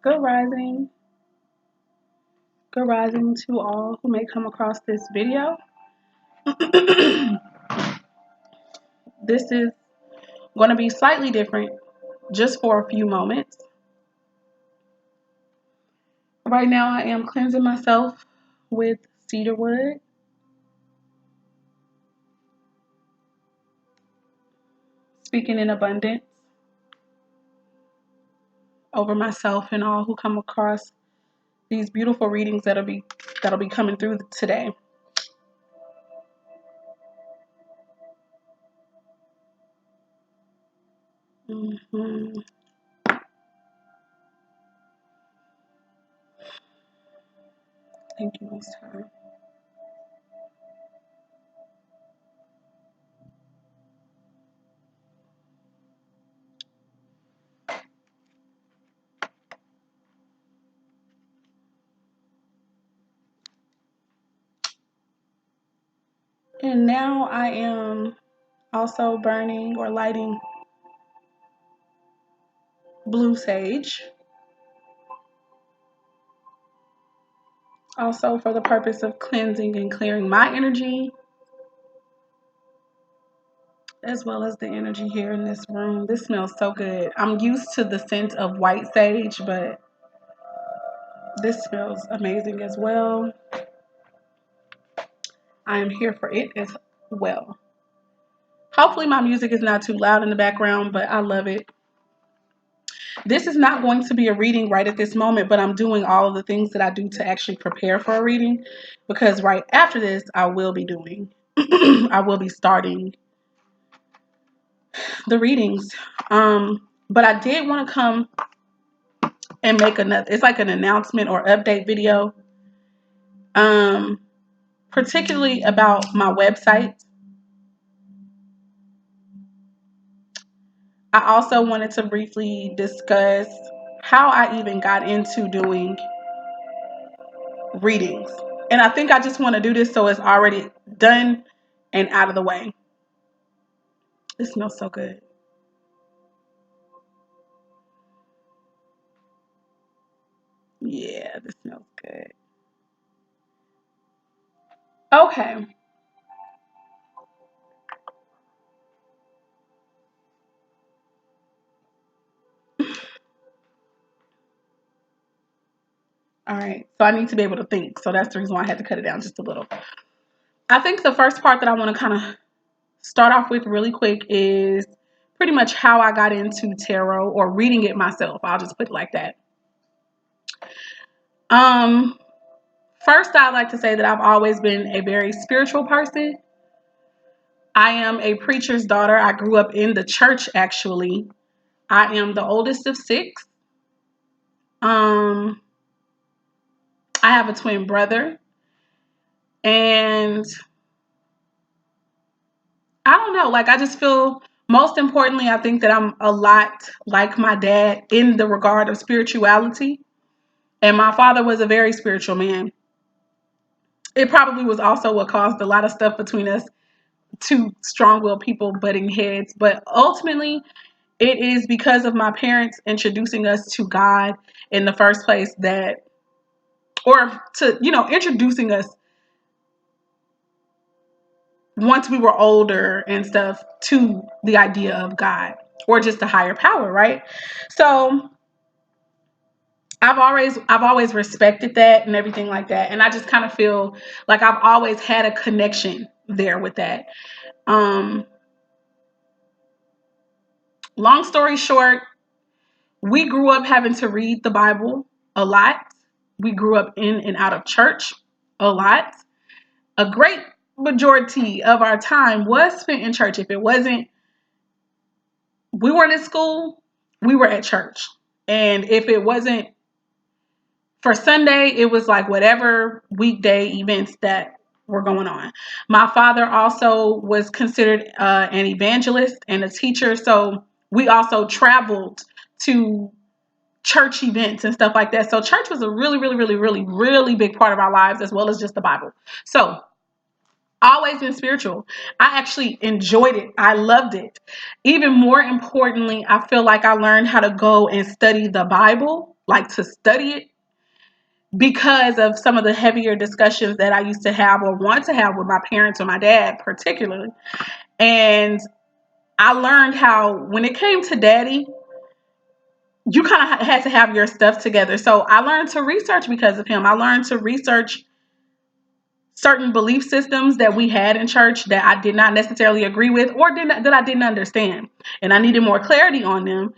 Good rising. Good rising to all who may come across this video. This is going to be slightly different just for a few moments. Right now I am cleansing myself with cedar wood. Speaking in abundance over myself and all who come across these beautiful readings that'll be coming through today. Mm-hmm. Thank you, Most High. And now I am also burning or lighting blue sage. Also for the purpose of cleansing and clearing my energy, as well as the energy here in this room. This smells so good. I'm used to the scent of white sage, but this smells amazing as well. I am here for it as well. Hopefully my music is not too loud in the background, but I love it. This is not going to be a reading right at this moment, but I'm doing all of the things that I do to actually prepare for a reading, because right after this, I will be starting the readings. But I did want to come and make it's like an announcement or update video, particularly about my website. I also wanted to briefly discuss how I even got into doing readings. And I think I just want to do this so it's already done and out of the way. It smells so good. Yeah, this smells good. Okay. All right. So I need to be able to think. So that's the reason why I had to cut it down just a little. I think the first part that I want to kind of start off with really quick is pretty much how I got into tarot or reading it myself. I'll just put it like that. First, I'd like to say that I've always been a very spiritual person. I am a preacher's daughter. I grew up in the church, actually. I am the oldest of 6. I have a twin brother. And I don't know, like I just feel, most importantly, I think that I'm a lot like my dad in the regard of spirituality. And my father was a very spiritual man. It probably was also what caused a lot of stuff between us, two strong-willed people butting heads. But ultimately, it is because of my parents introducing us to God in the first place introducing us once we were older and stuff to the idea of God or just a higher power, right? So I've always respected that and everything like that. And I just kind of feel like I've always had a connection there with that. Long story short, we grew up having to read the Bible a lot. We grew up in and out of church a lot. A great majority of our time was spent in church. If it wasn't, we weren't in school, we were at church. And if it wasn't for Sunday, it was like whatever weekday events that were going on. My father also was considered an evangelist and a teacher. So we also traveled to church events and stuff like that. So church was a really, really, really, really, really big part of our lives, as well as just the Bible. So always been spiritual. I actually enjoyed it. I loved it. Even more importantly, I feel like I learned how to go and study the Bible like to study it because of some of the heavier discussions that I used to have or want to have with my parents or my dad particularly. And I learned how when it came to daddy, you kind of had to have your stuff together. So I learned to research because of him. I learned to research certain belief systems that we had in church that I did not necessarily agree with or that I didn't understand. And I needed more clarity on them.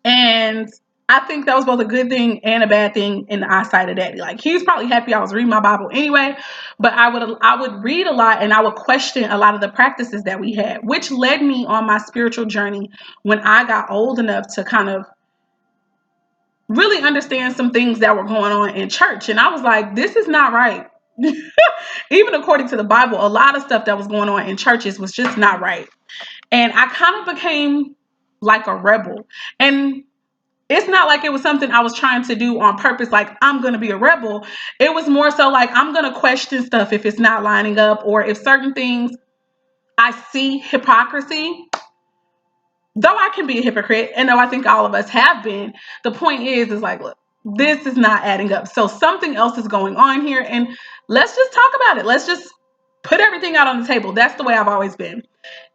And I think that was both a good thing and a bad thing in the eyesight of daddy. Like, he was probably happy I was reading my Bible anyway, but I would read a lot and I would question a lot of the practices that we had, which led me on my spiritual journey when I got old enough to kind of really understand some things that were going on in church. And I was like, this is not right. Even according to the Bible, a lot of stuff that was going on in churches was just not right. And I kind of became like a rebel. And it's not like it was something I was trying to do on purpose, like I'm going to be a rebel. It was more so like I'm going to question stuff if it's not lining up, or if certain things I see hypocrisy. Though I can be a hypocrite, and though I think all of us have been, the point is like, look, this is not adding up. So something else is going on here, and let's just talk about it. Let's just put everything out on the table. That's the way I've always been.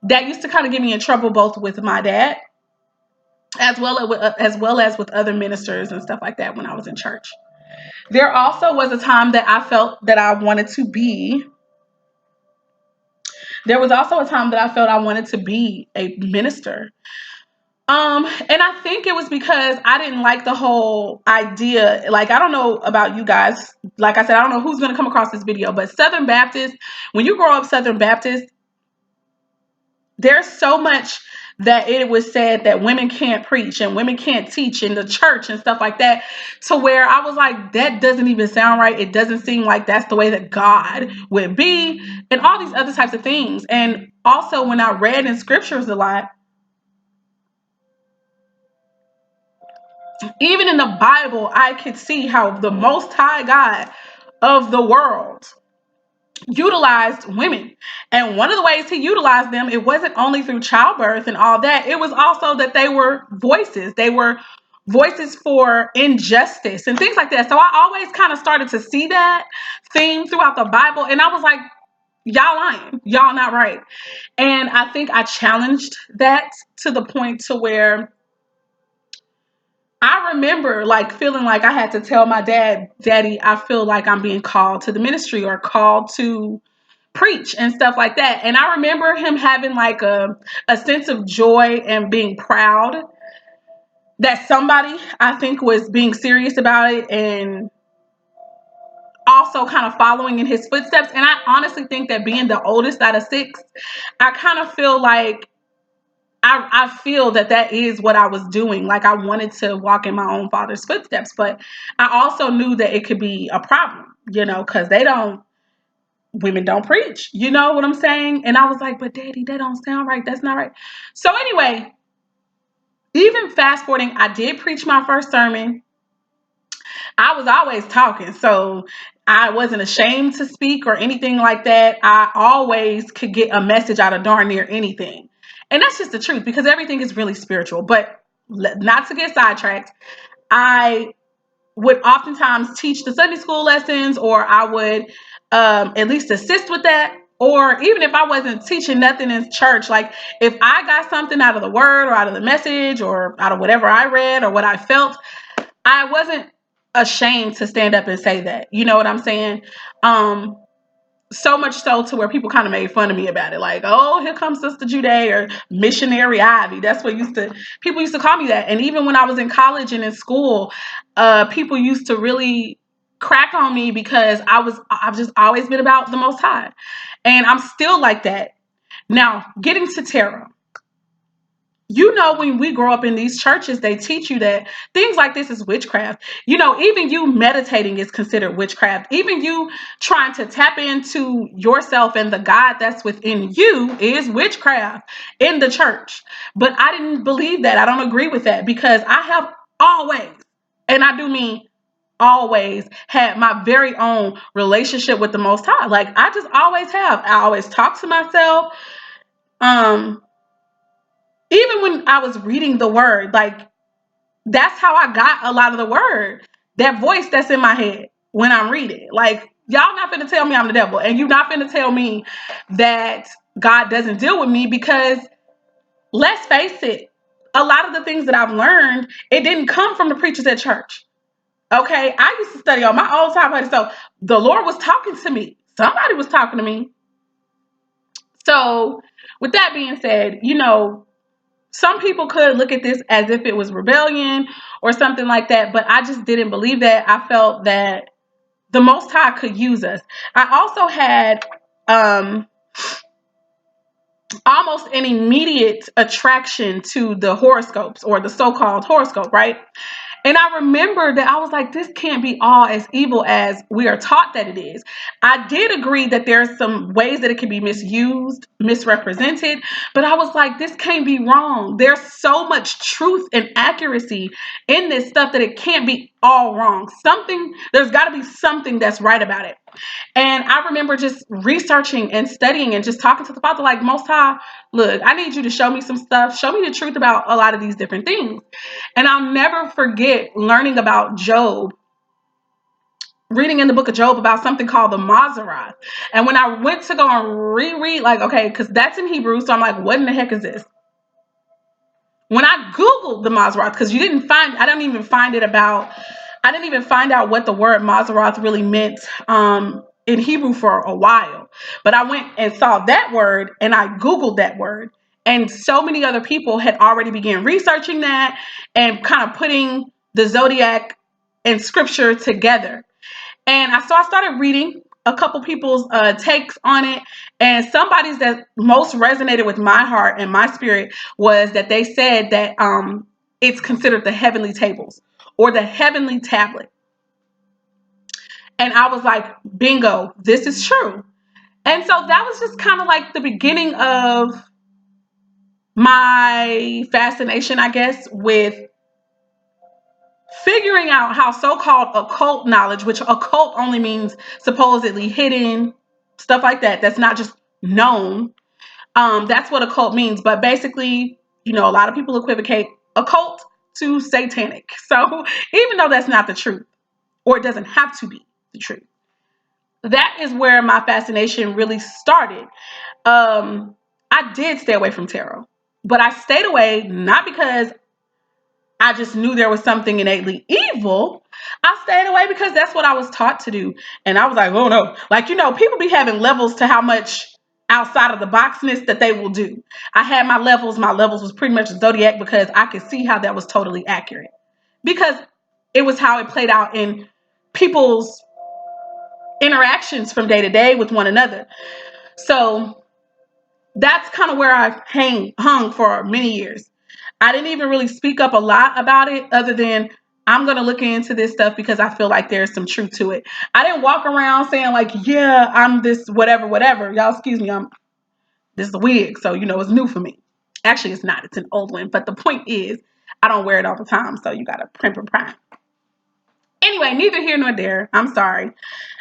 That used to kind of get me in trouble both with my dad as well as with other ministers and stuff like that when I was in church. There also was a time that I felt that I wanted to be. There was also a time that I felt I wanted to be a minister. And I think it was because I didn't like the whole idea. Like, I don't know about you guys. Like I said, I don't know who's going to come across this video, but Southern Baptist, when you grow up Southern Baptist, there's so much that it was said that women can't preach and women can't teach in the church and stuff like that, to where I was like, that doesn't even sound right. It doesn't seem like that's the way that God would be, and all these other types of things. And also, when I read in scriptures a lot, even in the Bible, I could see how the Most High God of the world utilized women. And one of the ways he utilized them, it wasn't only through childbirth and all that, it was also that they were voices. They were voices for injustice and things like that. So I always kind of started to see that theme throughout the Bible. And I was like, y'all lying. Y'all not right. And I think I challenged that to the point to where I remember like feeling like I had to tell my dad, Daddy, I feel like I'm being called to the ministry or called to preach and stuff like that. And I remember him having like a sense of joy and being proud that somebody, I think, was being serious about it and also kind of following in his footsteps. And I honestly think that being the oldest out of six, I kind of feel like I feel that that is what I was doing. Like, I wanted to walk in my own father's footsteps, but I also knew that it could be a problem, because women don't preach. You know what I'm saying? And I was like, but Daddy, that don't sound right. That's not right. So anyway, even fast forwarding, I did preach my first sermon. I was always talking, so I wasn't ashamed to speak or anything like that. I always could get a message out of darn near anything. And that's just the truth, because everything is really spiritual. But not to get sidetracked, I would oftentimes teach the Sunday school lessons, or I would at least assist with that. Or even if I wasn't teaching nothing in church, like if I got something out of the word or out of the message or out of whatever I read or what I felt, I wasn't ashamed to stand up and say that. You know what I'm saying? So much so to where people kind of made fun of me about it. Like, oh, here comes Sister Jude or Missionary Ivy. That's what people used to call me that. And even when I was in college and in school, people used to really crack on me because I've just always been about the Most High. And I'm still like that. Now, getting to tarot. When we grow up in these churches, they teach you that things like this is witchcraft. Even you meditating is considered witchcraft. Even you trying to tap into yourself and the God that's within you is witchcraft in the church. But I didn't believe that. I don't agree with that, because I have always, and I do mean always, had my very own relationship with the Most High. Like, I just always have. I always talk to myself. Even when I was reading the word, like, that's how I got a lot of the word. That voice that's in my head when I'm reading. Like, y'all not finna tell me I'm the devil, and you not finna tell me that God doesn't deal with me, because let's face it, a lot of the things that I've learned, it didn't come from the preachers at church. Okay, I used to study on my own time, buddy. So the Lord was talking to me. Somebody was talking to me. So with that being said, some people could look at this as if it was rebellion or something like that, but I just didn't believe that. I felt that the Most High could use us. I also had almost an immediate attraction to the horoscopes, or the so-called horoscope, right? And I remember that I was like, this can't be all as evil as we are taught that it is. I did agree that there's some ways that it can be misused, misrepresented, but I was like, this can't be wrong. There's so much truth and accuracy in this stuff that it can't be all wrong. There's got to be something that's right about it. And I remember just researching and studying and just talking to the Father, like, Most High, look, I need you to show me some stuff. Show me the truth about a lot of these different things. And I'll never forget learning about Job, reading in the book of Job about something called the Maseroth. And when I went to go and reread, like, okay, because that's in Hebrew, so I'm like, what in the heck is this? When I Googled the Maseroth, because I didn't even find out what the word Maseroth really meant in Hebrew for a while. But I went and saw that word, and I Googled that word. And so many other people had already began researching that and kind of putting the zodiac and scripture together. And I started reading a couple people's takes on it, and somebody's that most resonated with my heart and my spirit was that they said that it's considered the heavenly tables or the heavenly tablet. And I was like, bingo, this is true. And so that was just kind of like the beginning of my fascination, I guess, with figuring out how so-called occult knowledge, which occult only means supposedly hidden, stuff like that, that's not just known. That's what occult means. But basically, a lot of people equivocate occult to satanic. So even though that's not the truth, or it doesn't have to be the truth, that is where my fascination really started. I did stay away from tarot, but I stayed away not because I just knew there was something innately evil. I stayed away because that's what I was taught to do. And I was like, oh no. Like, people be having levels to how much outside of the boxness that they will do. I had my levels. My levels was pretty much zodiac because I could see how that was totally accurate. Because it was how it played out in people's interactions from day to day with one another. So that's kind of where I hung for many years. I didn't even really speak up a lot about it other than I'm going to look into this stuff because I feel like there's some truth to it. I didn't walk around saying like, yeah, I'm this whatever, whatever. Y'all, excuse me. This is a wig. So, it's new for me. Actually, it's not. It's an old one. But the point is, I don't wear it all the time. So you got to primp and prime. Anyway, neither here nor there. I'm sorry.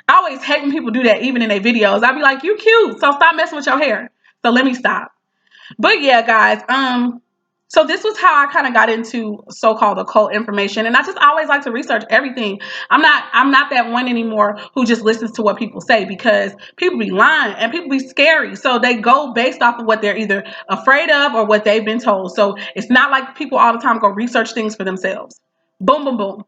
I always hate when people do that, even in their videos. I'd be like, you cute. So stop messing with your hair. So let me stop. But yeah, guys, so this was how I kind of got into so-called occult information. And I just always like to research everything. I'm not that one anymore who just listens to what people say, because people be lying and people be scary. So they go based off of what they're either afraid of or what they've been told. So it's not like people all the time go research things for themselves. Boom, boom, boom.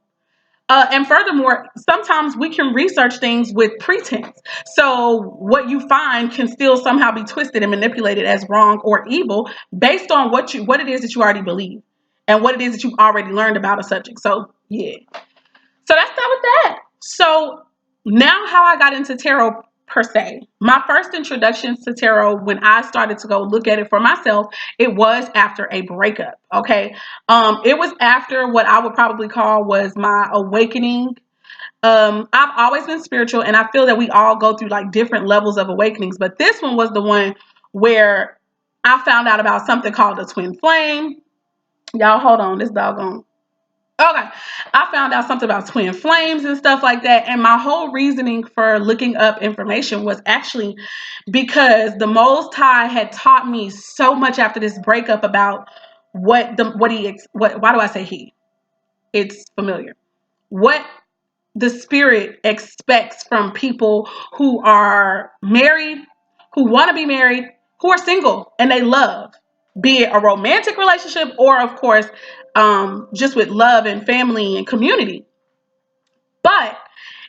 And furthermore, sometimes we can research things with pretense. So what you find can still somehow be twisted and manipulated as wrong or evil based on what it is that you already believe and what it is that you've already learned about a subject. So yeah. So that's that with that. So now how I got into tarot per se. My first introductions to tarot, when I started to go look at it for myself, it was after a breakup. Okay. It was after what I would probably call was my awakening. I've always been spiritual, and I feel that we all go through like different levels of awakenings, but this one was the one where I found out about something called a twin flame. Y'all hold on, this doggone. Okay, I found out something about twin flames and stuff like that. And my whole reasoning for looking up information was actually because the Most High had taught me so much after this breakup about why do I say he? it's familiar. What the Spirit expects from people who are married, who want to be married, who are single and they love, be it a romantic relationship or, of course, just with love and family and community. But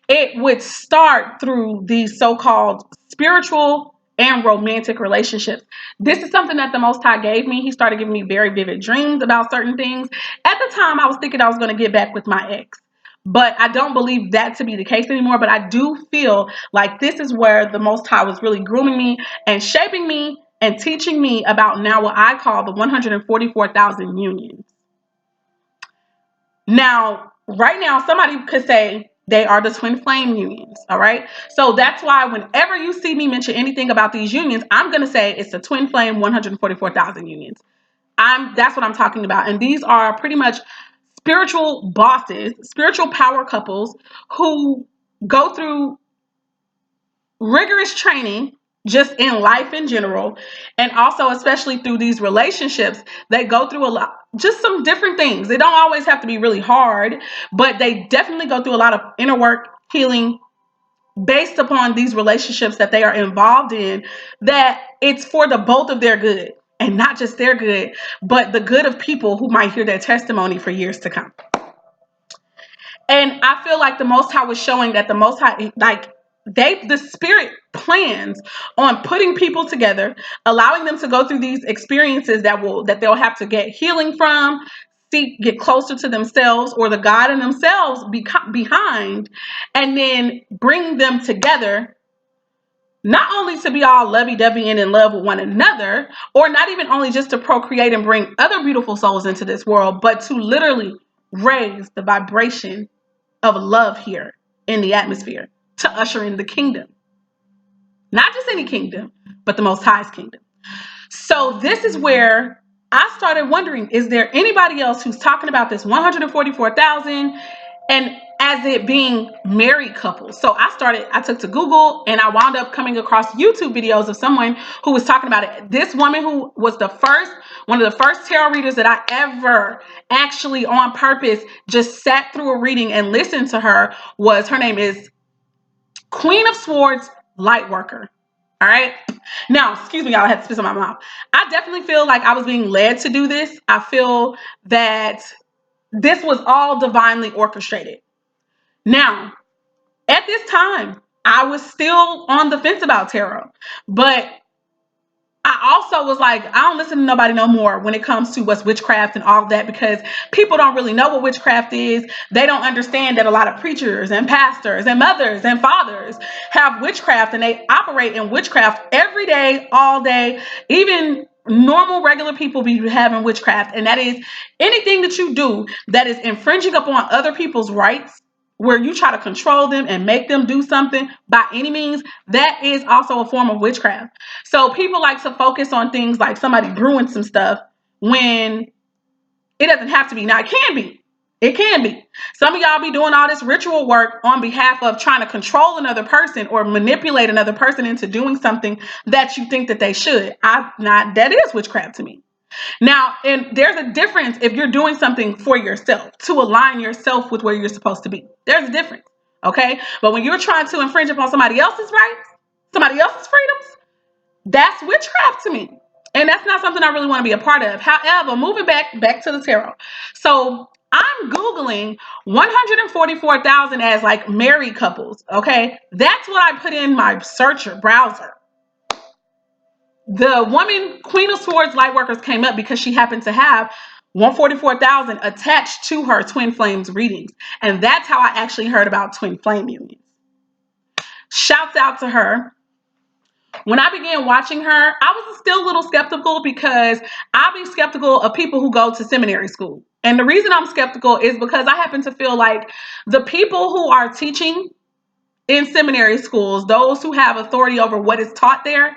it would start through these so-called spiritual and romantic relationships. This is something that the Most High gave me. He started giving me very vivid dreams about certain things. At the time, I was thinking I was going to get back with my ex. But I don't believe that to be the case anymore. But I do feel like this is where the Most High was really grooming me and shaping me and teaching me about now what I call the 144,000 unions. Now, right now, somebody could say they are the twin flame unions. All right. So that's why whenever you see me mention anything about these unions, I'm going to say it's the twin flame 144,000 unions. That's what I'm talking about. And these are pretty much spiritual bosses, spiritual power couples who go through rigorous training just in life in general, and also especially through these relationships. They go through a lot, just some different things. They don't always have to be really hard, but they definitely go through a lot of inner work, healing, based upon these relationships that they are involved in, that it's for the both of their good, and not just their good, but the good of people who might hear their testimony for years to come. And I feel like the Most High was showing that the Most High, like, the Spirit plans on putting people together, allowing them to go through these experiences that they'll have to get healing from, get closer to themselves or the God in themselves behind, and then bring them together, not only to be all lovey-dovey and in love with one another, or not even only just to procreate and bring other beautiful souls into this world, but to literally raise the vibration of love here in the atmosphere to usher in the kingdom. Not just any kingdom, but the Most High's kingdom. So this is where I started wondering, is there anybody else who's talking about this 144,000 and as it being married couples? So I took to Google and I wound up coming across YouTube videos of someone who was talking about it. This woman who was one of the first tarot readers that I ever actually on purpose just sat through a reading and listened to her name is Queen of Swords Lightworker. All right. Now, excuse me, y'all, I had to spit in my mouth. I definitely feel like I was being led to do this. I feel that this was all divinely orchestrated. Now, at this time, I was still on the fence about tarot, but I also was like, I don't listen to nobody no more when it comes to what's witchcraft and all that, because people don't really know what witchcraft is. They don't understand that a lot of preachers and pastors and mothers and fathers have witchcraft and they operate in witchcraft every day, all day. Even normal, regular people be having witchcraft. And that is anything that you do that is infringing upon other people's rights, where you try to control them and make them do something by any means, that is also a form of witchcraft. So people like to focus on things like somebody brewing some stuff when it doesn't have to be. Now, it can be. It can be. Some of y'all be doing all this ritual work on behalf of trying to control another person or manipulate another person into doing something that you think that they should. That is witchcraft to me. Now, and there's a difference if you're doing something for yourself, to align yourself with where you're supposed to be. There's a difference, okay? But when you're trying to infringe upon somebody else's rights, somebody else's freedoms, that's witchcraft to me. And that's not something I really want to be a part of. However, moving back to the tarot. So I'm Googling 144,000 as like married couples, okay? That's what I put in my browser. The woman, Queen of Swords Lightworkers, came up because she happened to have 144,000 attached to her twin flames readings. And that's how I actually heard about twin flame unions. Shouts out to her. When I began watching her, I was still a little skeptical because I'll be skeptical of people who go to seminary school. And the reason I'm skeptical is because I happen to feel like the people who are teaching in seminary schools, those who have authority over what is taught there,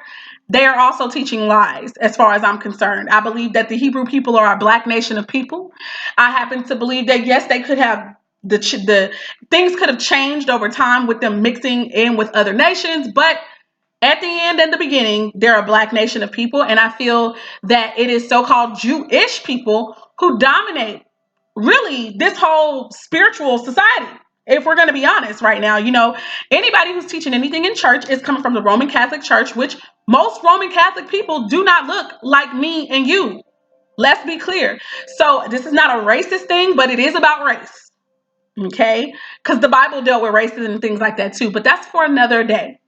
they are also teaching lies as far as I'm concerned. I believe that the Hebrew people are a black nation of people. I happen to believe that, yes, they could have the things could have changed over time with them mixing in with other nations, but at the end and the beginning, they're a black nation of people. And I feel that it is so-called Jewish people who dominate really this whole spiritual society. If we're going to be honest right now, anybody who's teaching anything in church is coming from the Roman Catholic Church, which most Roman Catholic people do not look like me and you. Let's be clear. So this is not a racist thing, but it is about race. Okay? Because the Bible dealt with racism and things like that too. But that's for another day.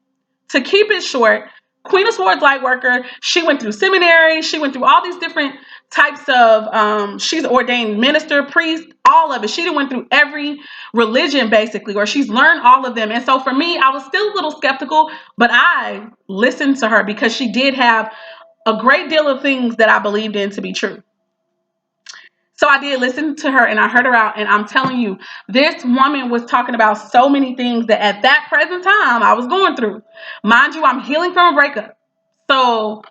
To keep it short, Queen of Swords light worker, she went through seminary, she went through all these different types of, she's ordained minister, priest, all of it. She went through every religion basically, or she's learned all of them. And so for me, I was still a little skeptical, but I listened to her because she did have a great deal of things that I believed in to be true. So I did listen to her and I heard her out, and I'm telling you, this woman was talking about so many things that at that present time I was going through. Mind you, I'm healing from a breakup. So,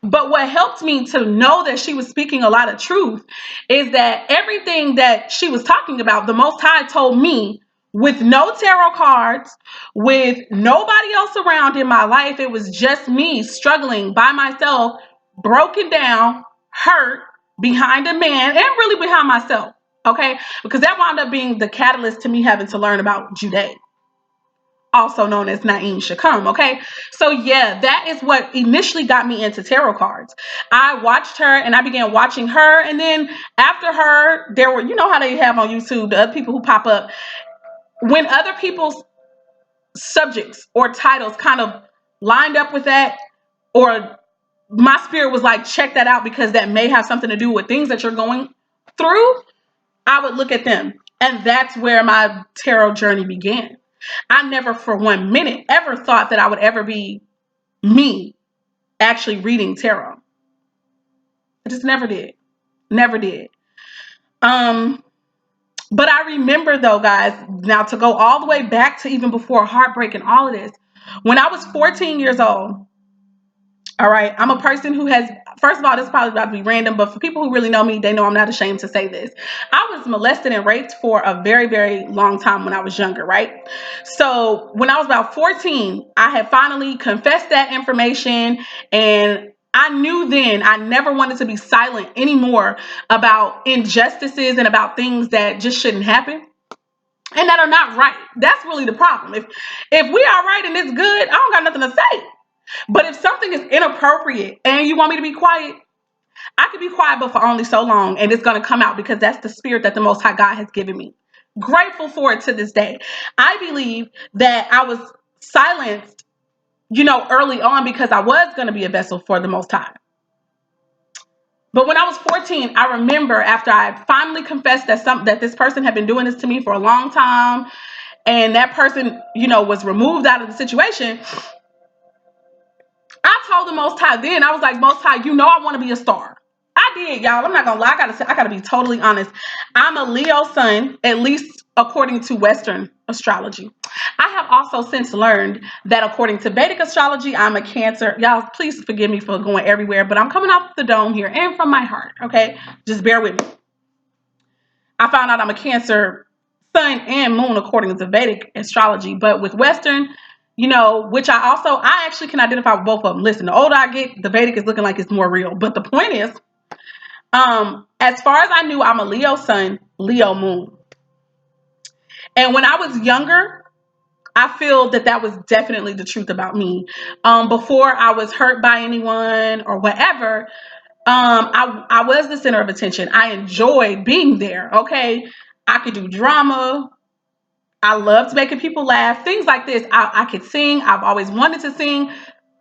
but what helped me to know that she was speaking a lot of truth is that everything that she was talking about, the Most High told me with no tarot cards, with nobody else around in my life. It was just me struggling by myself, broken down, hurt, behind a man, and really behind myself. Okay? Because that wound up being the catalyst to me having to learn about Judaism, also known as Naim Shakam. Okay, so yeah, that is what initially got me into tarot cards. I watched her and I began watching her, and then after her, there were, how they have on YouTube, the other people who pop up when other people's subjects or titles kind of lined up with that, or my spirit was like, check that out because that may have something to do with things that you're going through. I would look at them, and that's where my tarot journey began. I never for 1 minute ever thought that I would ever be me actually reading tarot. I just never did. Never did. But I remember though, guys, now to go all the way back to even before heartbreak and all of this, when I was 14 years old, all right, I'm a person who has, first of all, this is probably about to be random, but for people who really know me, they know I'm not ashamed to say this. I was molested and raped for a very, very long time when I was younger, right? So when I was about 14, I had finally confessed that information, and I knew then I never wanted to be silent anymore about injustices and about things that just shouldn't happen and that are not right. That's really the problem. If we are right and it's good, I don't got nothing to say. But if something is inappropriate and you want me to be quiet, I can be quiet, but for only so long, and it's going to come out because that's the spirit that the Most High God has given me. Grateful for it to this day. I believe that I was silenced, early on because I was going to be a vessel for the Most High. But when I was 14, I remember after I finally confessed that this person had been doing this to me for a long time, and that person, was removed out of the situation. I told the Most High then, I was like, Most High, I want to be a star. I did, y'all. I'm not gonna lie. I gotta be totally honest. I'm a Leo sun, at least according to Western astrology. I have also since learned that according to Vedic astrology, I'm a Cancer. Y'all, please forgive me for going everywhere, but I'm coming off the dome here and from my heart. Okay, just bear with me. I found out I'm a Cancer sun and moon according to Vedic astrology, but with Western, which I actually can identify with both of them. Listen, the older I get, the Vedic is looking like it's more real. But the point is, as far as I knew, I'm a Leo sun, Leo moon. And when I was younger, I feel that was definitely the truth about me. Before I was hurt by anyone or whatever, I was the center of attention. I enjoyed being there. Okay. I could do drama. I loved making people laugh, things like this. I could sing. I've always wanted to sing.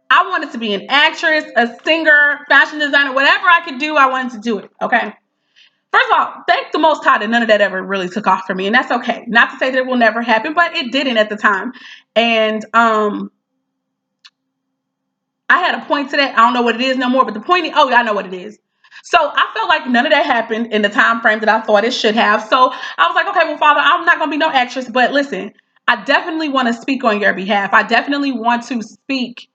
I wanted to be an actress, a singer, fashion designer, whatever I could do, I wanted to do it. Okay. First of all, thank the Most High that none of that ever really took off for me. And that's okay. Not to say that it will never happen, but it didn't at the time. And I had a point to that. I don't know what it is no more, but the point is, oh, yeah, I know what it is. So I felt like none of that happened in the time frame that I thought it should have. So I was like, okay, well, Father, I'm not going to be no actress, but listen, I definitely want to speak on your behalf. I definitely want to speak.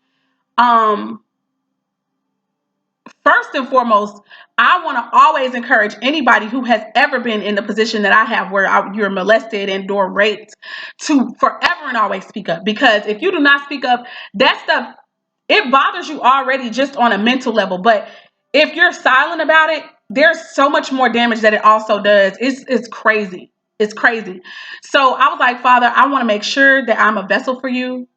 First and foremost, I want to always encourage anybody who has ever been in the position that I have where you're molested and or raped to forever and always speak up. Because if you do not speak up, that stuff, it bothers you already just on a mental level. But if you're silent about it, there's so much more damage that it also does. It's crazy. It's crazy. So I was like, Father, I want to make sure that I'm a vessel for you.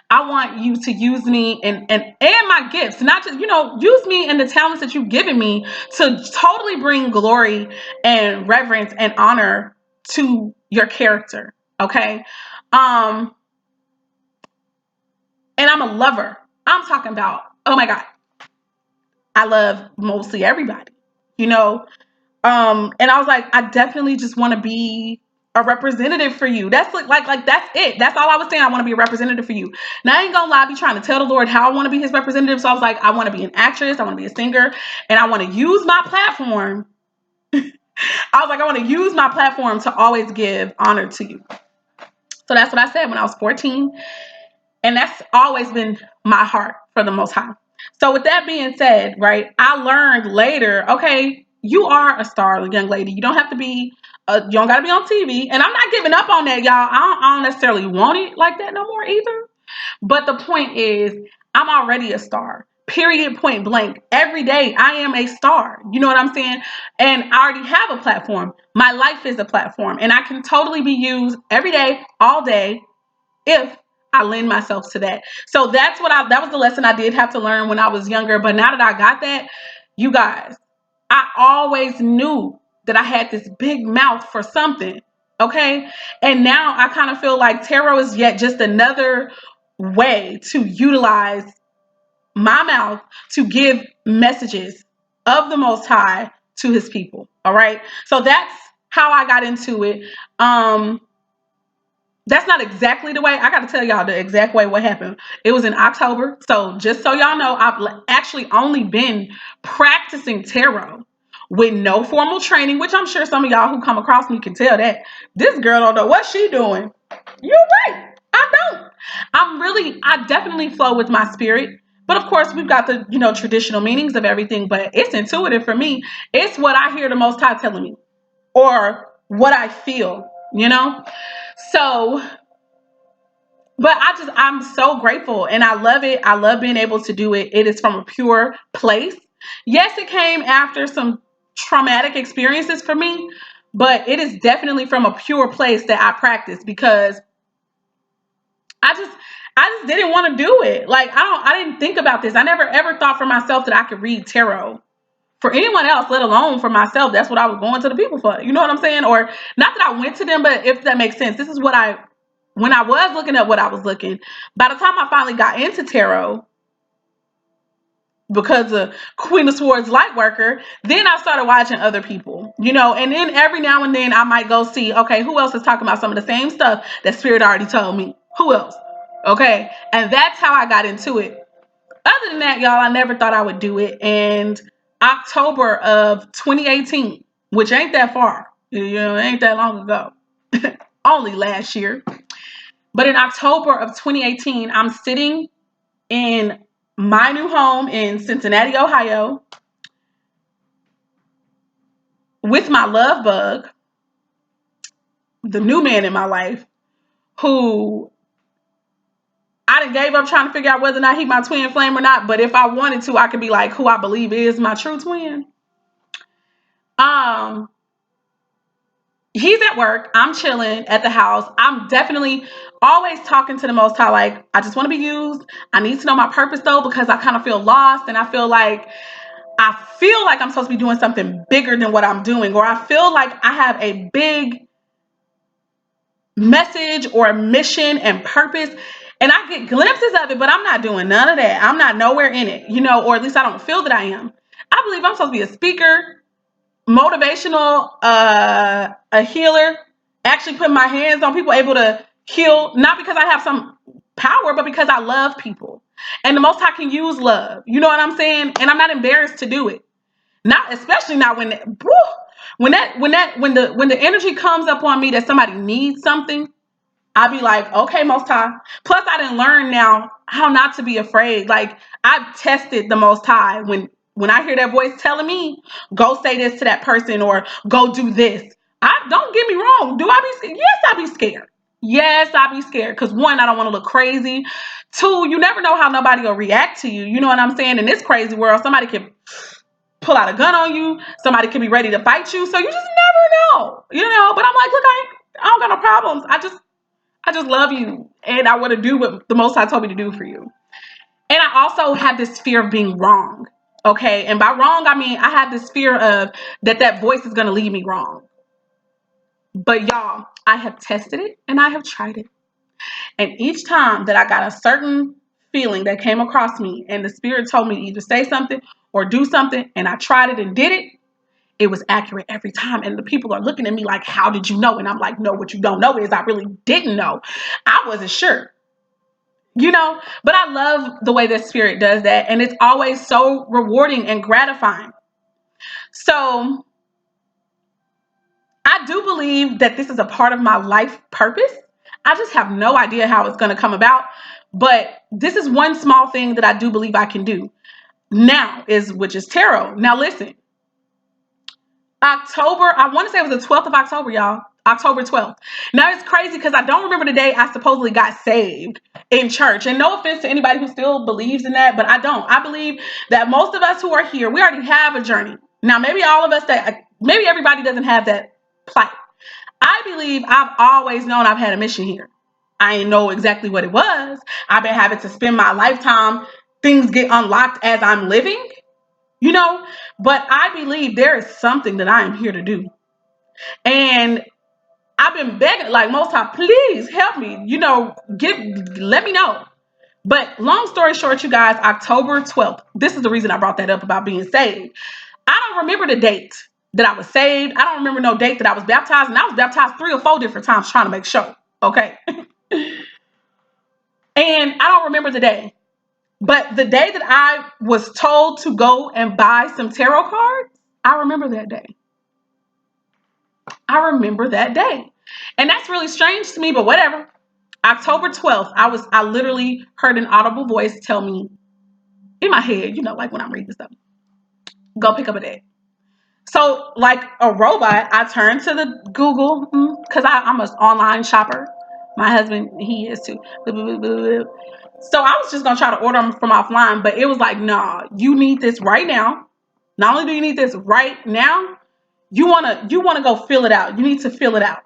I want you to use me and my gifts, not just, use me and the talents that you've given me to totally bring glory and reverence and honor to your character. Okay. Um, and I'm a lover. I'm talking about, oh my God, I love mostly everybody, you know? And I was like, I definitely just want to be a representative for you. That's like that's it. That's all I was saying. I want to be a representative for you. Now I ain't gonna lie, I be trying to tell the Lord how I want to be his representative. So I was like, I want to be an actress, I want to be a singer, and I want to use my platform. I was like, I want to use my platform to always give honor to you. So that's what I said when I was 14. And that's always been my heart for the Most High. So with that being said, right, I learned later, okay, you are a star, young lady. You don't have to be, you don't got to be on TV. And I'm not giving up on that, y'all. I don't necessarily want it like that no more either. But the point is, I'm already a star. Period, point blank. Every day I am a star. You know what I'm saying? And I already have a platform. My life is a platform. And I can totally be used every day, all day, if I lend myself to that. So that was the lesson I did have to learn when I was younger. But now that I got that, you guys, I always knew that I had this big mouth for something. Okay. And now I kind of feel like tarot is yet just another way to utilize my mouth to give messages of the Most High to his people. All right. So that's how I got into it. That's not exactly the way. I got to tell y'all the exact way what happened. It was in October. So just so y'all know, I've actually only been practicing tarot with no formal training, which I'm sure some of y'all who come across me can tell that this girl don't know what she doing. You're right. I don't. I definitely flow with my spirit. But of course, we've got the, traditional meanings of everything, but it's intuitive for me. It's what I hear the Most High telling me or what I feel, So, but I'm so grateful and I love it. I love being able to do it. It is from a pure place. Yes, it came after some traumatic experiences for me, but it is definitely from a pure place that I practice because I just didn't want to do it. Like I didn't think about this. I never ever thought for myself that I could read tarot for anyone else, let alone for myself. That's what I was going to the people for. You know what I'm saying? Or not that I went to them, but if that makes sense, this is when I was looking at what I was looking, by the time I finally got into tarot, because of Queen of Swords Lightworker, then I started watching other people, and then every now and then I might go see, okay, who else is talking about some of the same stuff that Spirit already told me? Who else? Okay. And that's how I got into it. Other than that, y'all, I never thought I would do it. And October of 2018, which ain't that far, ain't that long ago, only last year. But in October of 2018, I'm sitting in my new home in Cincinnati, Ohio, with my love bug, the new man in my life, who I done gave up trying to figure out whether or not he my twin flame or not. But if I wanted to, I could be like who I believe is my true twin. He's at work. I'm chilling at the house. I'm definitely always talking to the Most High. Like, I just want to be used. I need to know my purpose though, because I kind of feel lost and I feel like I'm supposed to be doing something bigger than what I'm doing, or I feel like I have a big message or a mission and purpose. And I get glimpses of it, but I'm not doing none of that. I'm not nowhere in it, or at least I don't feel that I am. I believe I'm supposed to be a speaker, motivational, a healer, actually putting my hands on people, able to heal, not because I have some power, but because I love people. And the Most High can use love. You know what I'm saying? And I'm not embarrassed to do it. Not especially not when the energy comes up on me that somebody needs something. I'll be like, okay, Most High. Plus, I didn't learn now how not to be afraid. Like, I've tested the Most High when I hear that voice telling me, go say this to that person or go do this. Don't get me wrong. Do I be scared? Yes, I be scared. Yes, I be scared. Because one, I don't want to look crazy. Two, you never know how nobody will react to you. You know what I'm saying? In this crazy world, somebody can pull out a gun on you. Somebody could be ready to fight you. So you just never know, But I'm like, look, I don't got no problems. I just love you, and I want to do what the Most High told me to do for you. And I also have this fear of being wrong. Okay, and by wrong, I mean I have this fear of that voice is going to lead me wrong. But y'all, I have tested it and I have tried it. And each time that I got a certain feeling that came across me and the Spirit told me to either say something or do something, and I tried it and did it, it was accurate every time. And the people are looking at me like, how did you know? And I'm like, no, what you don't know is I really didn't know. I wasn't sure. But I love the way that Spirit does that. And it's always so rewarding and gratifying. So I do believe that this is a part of my life purpose. I just have no idea how it's going to come about. But this is one small thing that I do believe I can do now, which is tarot. Now listen, October, I want to say it was the 12th of October, y'all. October 12th. Now it's crazy because I don't remember the day I supposedly got saved in church. And no offense to anybody who still believes in that, but I don't. I believe that most of us who are here, we already have a journey. Now, maybe all of us maybe everybody doesn't have that plight. I believe I've always known I've had a mission here. I didn't know exactly what it was. I've been having to spend my lifetime, things get unlocked as I'm living, but I believe there is something that I am here to do. And I've been begging, like, Most High, please help me, let me know. But long story short, you guys, October 12th, this is the reason I brought that up about being saved. I don't remember the date that I was saved. I don't remember no date that I was baptized. And I was baptized 3 or 4 different times trying to make sure. Okay. And I don't remember the day. But the day that I was told to go and buy some tarot cards, I remember that day. I remember that day. And that's really strange to me, but whatever. October 12th, I literally heard an audible voice tell me in my head, like when I'm reading stuff, go pick up a deck. So like a robot, I turned to the Google because I'm an online shopper. My husband, he is too. So I was just going to try to order them from offline, but it was like, nah, you need this right now. Not only do you need this right now, you want to go fill it out. You need to fill it out.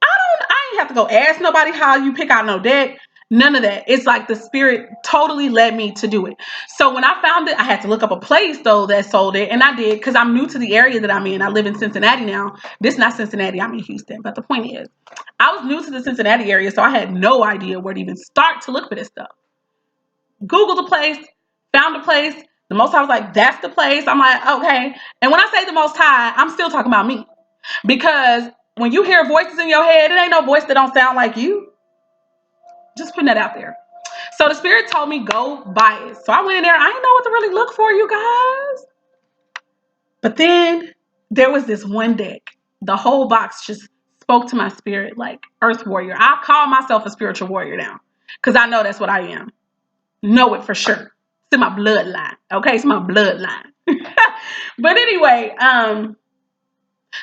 I ain't have to go ask nobody how you pick out no deck. None of that. It's like the Spirit totally led me to do it. So when I found it, I had to look up a place though that sold it. And I did because I'm new to the area that I'm in. I live in Cincinnati now. This is not Cincinnati. I'm in Houston. But the point is, I was new to the Cincinnati area. So I had no idea where to even start to look for this stuff. Googled the place, found the place. The Most High was like, that's the place. I'm like, okay. And when I say the Most High, I'm still talking about me. Because when you hear voices in your head, it ain't no voice that don't sound like you. Just putting that out there. So the Spirit told me, go buy it. So I went in there. I didn't know what to really look for, you guys. But then there was this one deck. The whole box just spoke to my spirit like Earth Warrior. I call myself a spiritual warrior now because I know that's what I am. Know it for sure. It's in my bloodline. Okay, it's my bloodline. But anyway,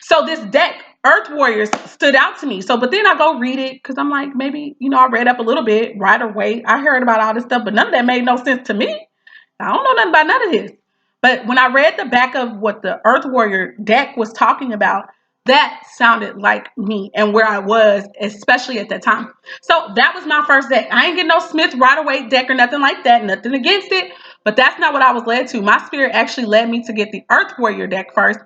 so this deck, Earth Warriors, stood out to me. But then I go read it because I'm like, maybe, I read up a little bit right away. I heard about all this stuff, but none of that made no sense to me. I don't know nothing about none of this. But when I read the back of what the Earth Warrior deck was talking about, that sounded like me and where I was, especially at that time. So that was my first deck. I ain't get no Smith Rider-Waite deck or nothing like that. Nothing against it. But that's not what I was led to. My spirit actually led me to get the Earth Warrior deck first.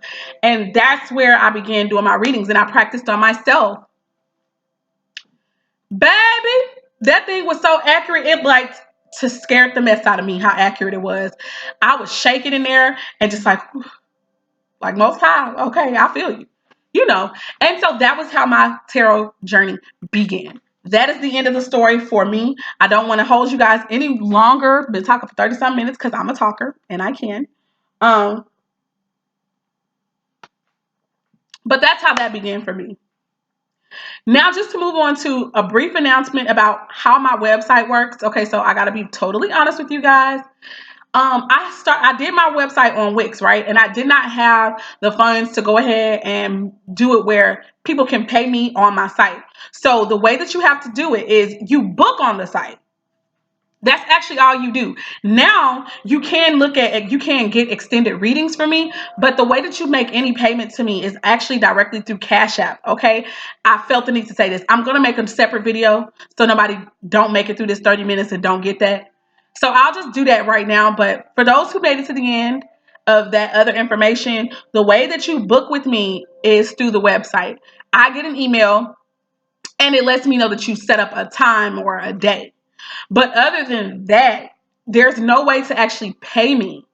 And that's where I began doing my readings. And I practiced on myself. Baby, that thing was so accurate. It to scare the mess out of me how accurate it was. I was shaking in there and just like Most High. Okay, I feel you. And so that was how my tarot journey began. That is the end of the story for me. I don't want to hold you guys any longer. Been talking for 30-some minutes because I'm a talker and I can. But that's how that began for me. Now, just to move on to a brief announcement about how my website works. Okay, so I got to be totally honest with you guys. I did my website on Wix, right? And I did not have the funds to go ahead and do it where people can pay me on my site. So the way that you have to do it is you book on the site. That's actually all you do. Now you can you can get extended readings from me, but the way that you make any payment to me is actually directly through Cash App. Okay. I felt the need to say this. I'm going to make a separate video so nobody don't make it through this 30 minutes and don't get that. So I'll just do that right now. But for those who made it to the end of that other information, the way that you book with me is through the website. I get an email and it lets me know that you set up a time or a day. But other than that, there's no way to actually pay me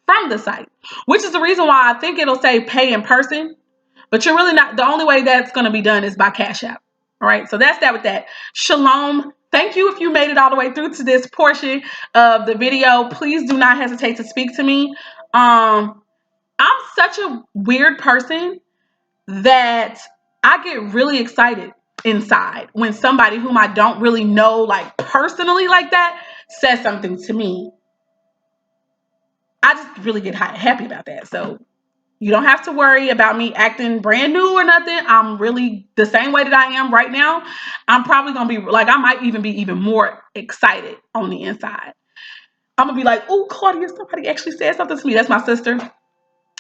from the site, which is the reason why I think it'll say pay in person. But you're really not, the only way that's going to be done is by Cash App. All right. So that's that with that. Shalom. Thank you if you made it all the way through to this portion of the video. Please do not hesitate to speak to me. I'm such a weird person that I get really excited inside when somebody whom I don't really know, like personally, like that, says something to me. I just really get happy about that. So you don't have to worry about me acting brand new or nothing. I'm really the same way that I am right now. I'm probably going to be like, I might even be even more excited on the inside. I'm going to be like, oh, Claudia, somebody actually said something to me. That's my sister.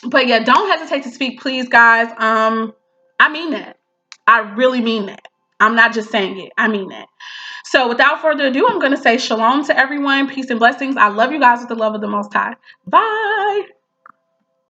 But yeah, don't hesitate to speak, please, guys. I mean that. I really mean that. I'm not just saying it. I mean that. So without further ado, I'm going to say shalom to everyone. Peace and blessings. I love you guys with the love of the Most High. Bye.